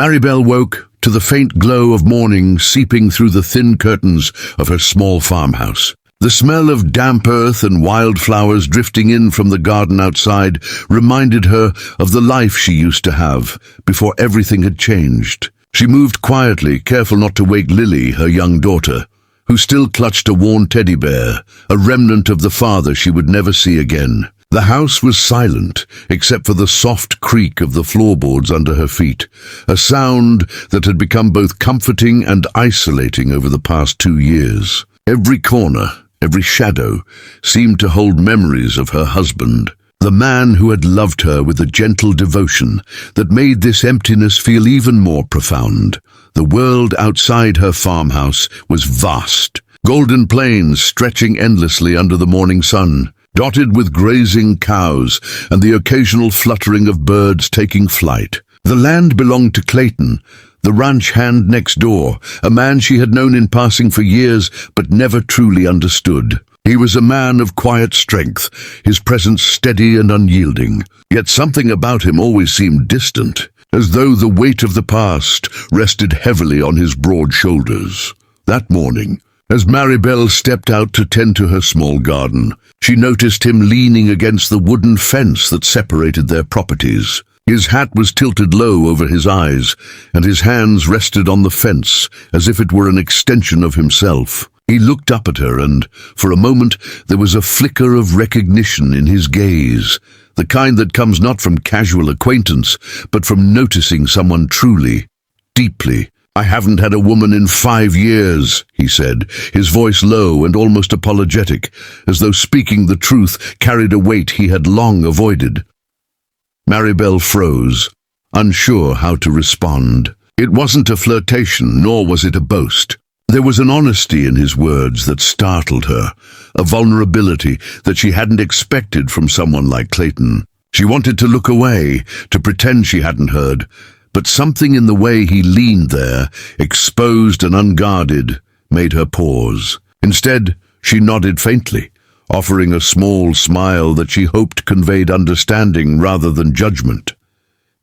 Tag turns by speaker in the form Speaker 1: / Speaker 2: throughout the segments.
Speaker 1: Maribel woke to the faint glow of morning seeping through the thin curtains of her small farmhouse. The smell of damp earth and wildflowers drifting in from the garden outside reminded her of the life she used to have before everything had changed. She moved quietly, careful not to wake Lily, her young daughter, who still clutched a worn teddy bear, a remnant of the father she would never see again. The house was silent, except for the soft creak of the floorboards under her feet, a sound that had become both comforting and isolating over the past 2 years. Every corner, every shadow, seemed to hold memories of her husband, the man who had loved her with a gentle devotion that made this emptiness feel even more profound. The world outside her farmhouse was vast, golden plains stretching endlessly under the morning sun, dotted with grazing cows and the occasional fluttering of birds taking flight. The land belonged to Clayton, the ranch hand next door, a man she had known in passing for years but never truly understood. He was a man of quiet strength, his presence steady and unyielding. Yet something about him always seemed distant, as though the weight of the past rested heavily on his broad shoulders. That morning, as Maribel stepped out to tend to her small garden, she noticed him leaning against the wooden fence that separated their properties. His hat was tilted low over his eyes, and his hands rested on the fence as if it were an extension of himself. He looked up at her, and for a moment there was a flicker of recognition in his gaze, the kind that comes not from casual acquaintance, but from noticing someone truly, deeply. "I haven't had a woman in 5 years, he said, his voice low and almost apologetic, as though speaking the truth carried a weight he had long avoided. Maribel froze, unsure how to respond. It wasn't a flirtation, nor was it a boast. There was an honesty in his words that startled her, a vulnerability that she hadn't expected from someone like Clayton. She wanted to look away, to pretend she hadn't heard, but something in the way he leaned there, exposed and unguarded, made her pause. Instead, she nodded faintly, offering a small smile that she hoped conveyed understanding rather than judgment.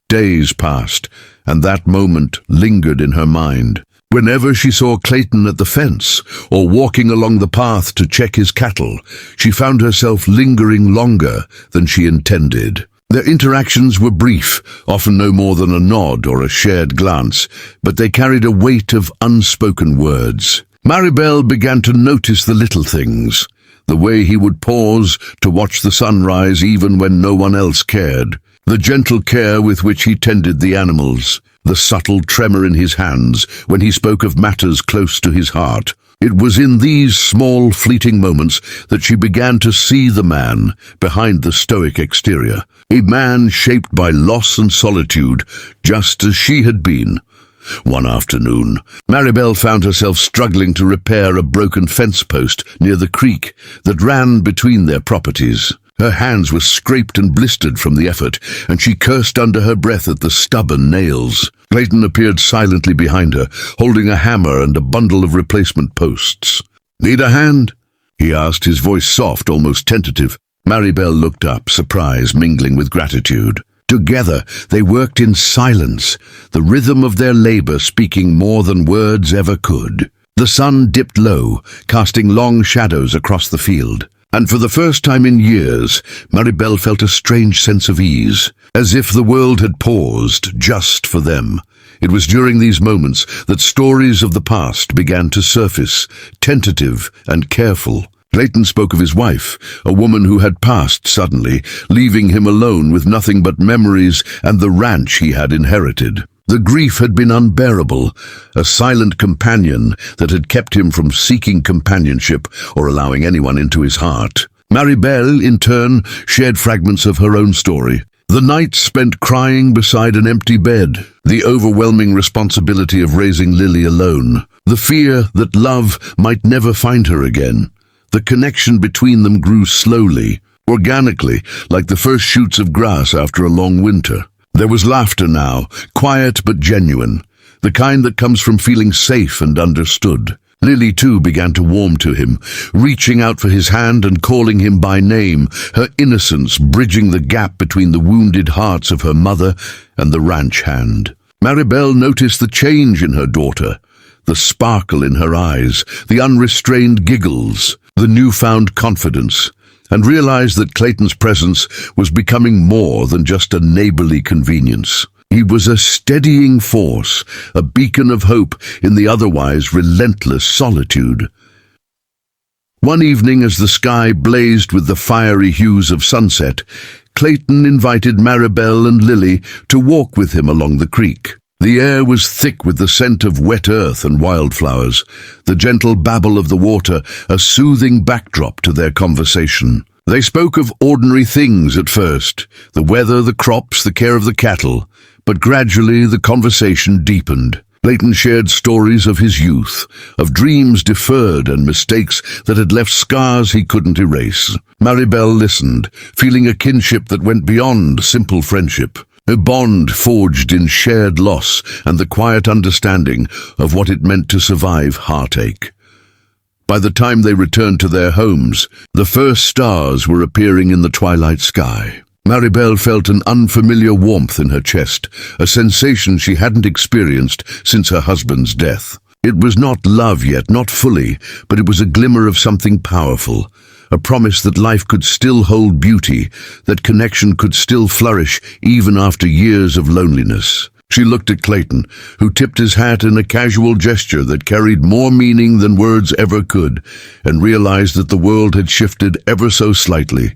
Speaker 1: Days passed, and that moment lingered in her mind. Whenever she saw Clayton at the fence or walking along the path to check his cattle, she found herself lingering longer than she intended. Their interactions were brief, often no more than a nod or a shared glance, but they carried a weight of unspoken words. Maribel began to notice the little things, the way he would pause to watch the sunrise even when no one else cared, the gentle care with which he tended the animals, the subtle tremor in his hands when he spoke of matters close to his heart. It was in these small, fleeting moments that she began to see the man behind the stoic exterior, a man shaped by loss and solitude, just as she had been. One afternoon, Maribel found herself struggling to repair a broken fence post near the creek that ran between their properties. Her hands were scraped and blistered from the effort, and she cursed under her breath at the stubborn nails. Clayton appeared silently behind her, holding a hammer and a bundle of replacement posts. "Need a hand?" he asked, his voice soft, almost tentative. Maribel looked up, surprise mingling with gratitude. Together, they worked in silence, the rhythm of their labor speaking more than words ever could. The sun dipped low, casting long shadows across the field. And for the first time in years, Maribel felt a strange sense of ease, as if the world had paused just for them. It was during these moments that stories of the past began to surface, tentative and careful. Clayton spoke of his wife, a woman who had passed suddenly, leaving him alone with nothing but memories and the ranch he had inherited. The grief had been unbearable, a silent companion that had kept him from seeking companionship or allowing anyone into his heart. Maribel, in turn, shared fragments of her own story. The nights spent crying beside an empty bed, the overwhelming responsibility of raising Lily alone, the fear that love might never find her again. The connection between them grew slowly, organically, like the first shoots of grass after a long winter. There was laughter now, quiet but genuine, the kind that comes from feeling safe and understood. Lily, too, began to warm to him, reaching out for his hand and calling him by name, her innocence bridging the gap between the wounded hearts of her mother and the ranch hand. Maribel noticed the change in her daughter, the sparkle in her eyes, the unrestrained giggles, the newfound confidence, and realized that Clayton's presence was becoming more than just a neighborly convenience. He was a steadying force, a beacon of hope in the otherwise relentless solitude. One evening, as the sky blazed with the fiery hues of sunset, Clayton invited Maribel and Lily to walk with him along the creek. The air was thick with the scent of wet earth and wildflowers, the gentle babble of the water a soothing backdrop to their conversation. They spoke of ordinary things at first, the weather, the crops, the care of the cattle, but gradually the conversation deepened. Clayton shared stories of his youth, of dreams deferred and mistakes that had left scars he couldn't erase. Maribel listened, feeling a kinship that went beyond simple friendship, a bond forged in shared loss and the quiet understanding of what it meant to survive heartache. By the time they returned to their homes, the first stars were appearing in the twilight sky. Maribel felt an unfamiliar warmth in her chest, a sensation she hadn't experienced since her husband's death. It was not love yet, not fully, but it was a glimmer of something powerful, a promise that life could still hold beauty, that connection could still flourish even after years of loneliness. She looked at Clayton, who tipped his hat in a casual gesture that carried more meaning than words ever could, and realized that the world had shifted ever so slightly.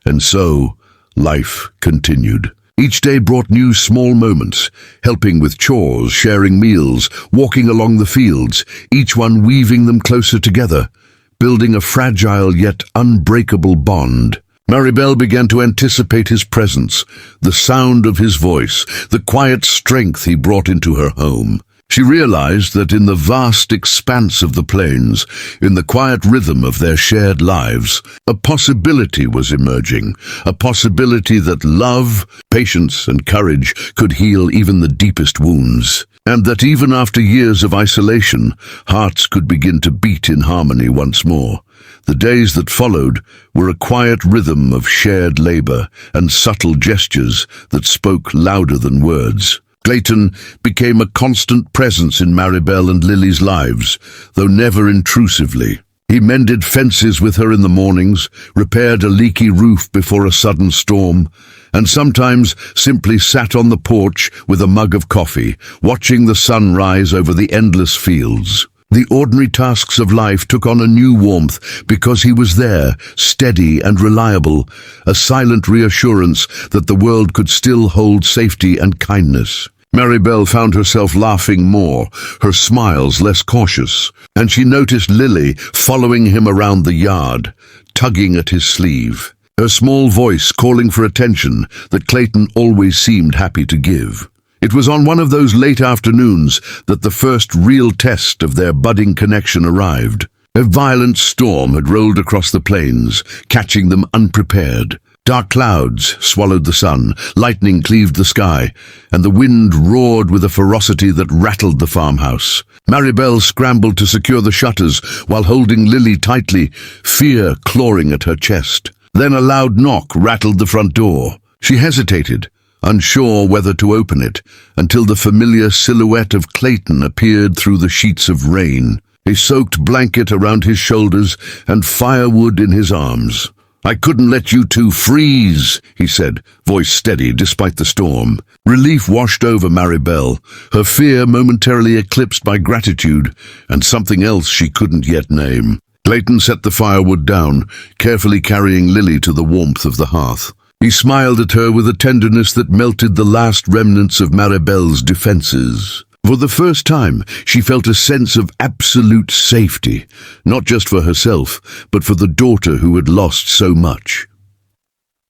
Speaker 1: And so, life continued. Each day brought new small moments, helping with chores, sharing meals, walking along the fields, each one weaving them closer together, building a fragile yet unbreakable bond. Maribel began to anticipate his presence, the sound of his voice, the quiet strength he brought into her home. She realized that in the vast expanse of the plains, in the quiet rhythm of their shared lives, a possibility was emerging, a possibility that love, patience, and courage could heal even the deepest wounds, and that even after years of isolation, hearts could begin to beat in harmony once more. The days that followed were a quiet rhythm of shared labor and subtle gestures that spoke louder than words. Clayton became a constant presence in Maribel and Lily's lives, though never intrusively. He mended fences with her in the mornings, repaired a leaky roof before a sudden storm, and sometimes simply sat on the porch with a mug of coffee, watching the sun rise over the endless fields. The ordinary tasks of life took on a new warmth because he was there, steady and reliable, a silent reassurance that the world could still hold safety and kindness. Maribel found herself laughing more, her smiles less cautious, and she noticed Lily following him around the yard, tugging at his sleeve, her small voice calling for attention that Clayton always seemed happy to give. It was on one of those late afternoons that the first real test of their budding connection arrived. A violent storm had rolled across the plains, catching them unprepared. Dark clouds swallowed the sun, lightning cleaved the sky, and the wind roared with a ferocity that rattled the farmhouse. Maribel scrambled to secure the shutters while holding Lily tightly, fear clawing at her chest. Then a loud knock rattled the front door. She hesitated, unsure whether to open it, until the familiar silhouette of Clayton appeared through the sheets of rain, a soaked blanket around his shoulders and firewood in his arms. "I couldn't let you two freeze," he said, voice steady despite the storm. Relief washed over Maribel, her fear momentarily eclipsed by gratitude and something else she couldn't yet name. Clayton set the firewood down, carefully carrying Lily to the warmth of the hearth. He smiled at her with a tenderness that melted the last remnants of Maribel's defenses. For the first time, she felt a sense of absolute safety, not just for herself, but for the daughter who had lost so much.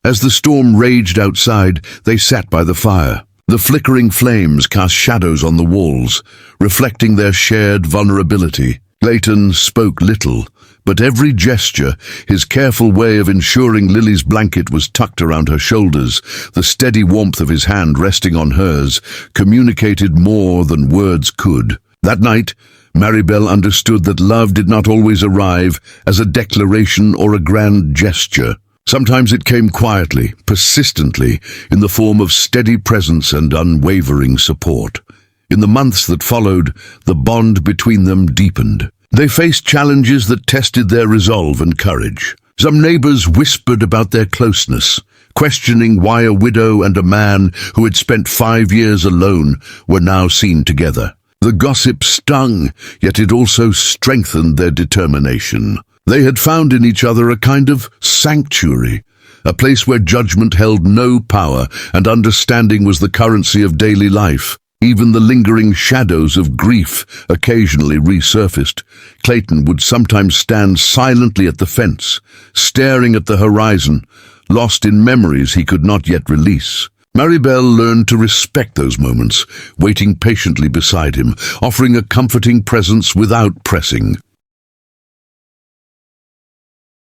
Speaker 1: As the storm raged outside, they sat by the fire. The flickering flames cast shadows on the walls, reflecting their shared vulnerability. Clayton spoke little, but every gesture, his careful way of ensuring Lily's blanket was tucked around her shoulders, the steady warmth of his hand resting on hers, communicated more than words could. That night, Maribel understood that love did not always arrive as a declaration or a grand gesture. Sometimes it came quietly, persistently, in the form of steady presence and unwavering support. In the months that followed, the bond between them deepened. They faced challenges that tested their resolve and courage. Some neighbors whispered about their closeness, questioning why a widow and a man who had spent 5 years alone were now seen together. The gossip stung, yet it also strengthened their determination. They had found in each other a kind of sanctuary, a place where judgment held no power and understanding was the currency of daily life. Even the lingering shadows of grief occasionally resurfaced. Clayton would sometimes stand silently at the fence, staring at the horizon, lost in memories he could not yet release. Maribel learned to respect those moments, waiting patiently beside him, offering a comforting presence without pressing.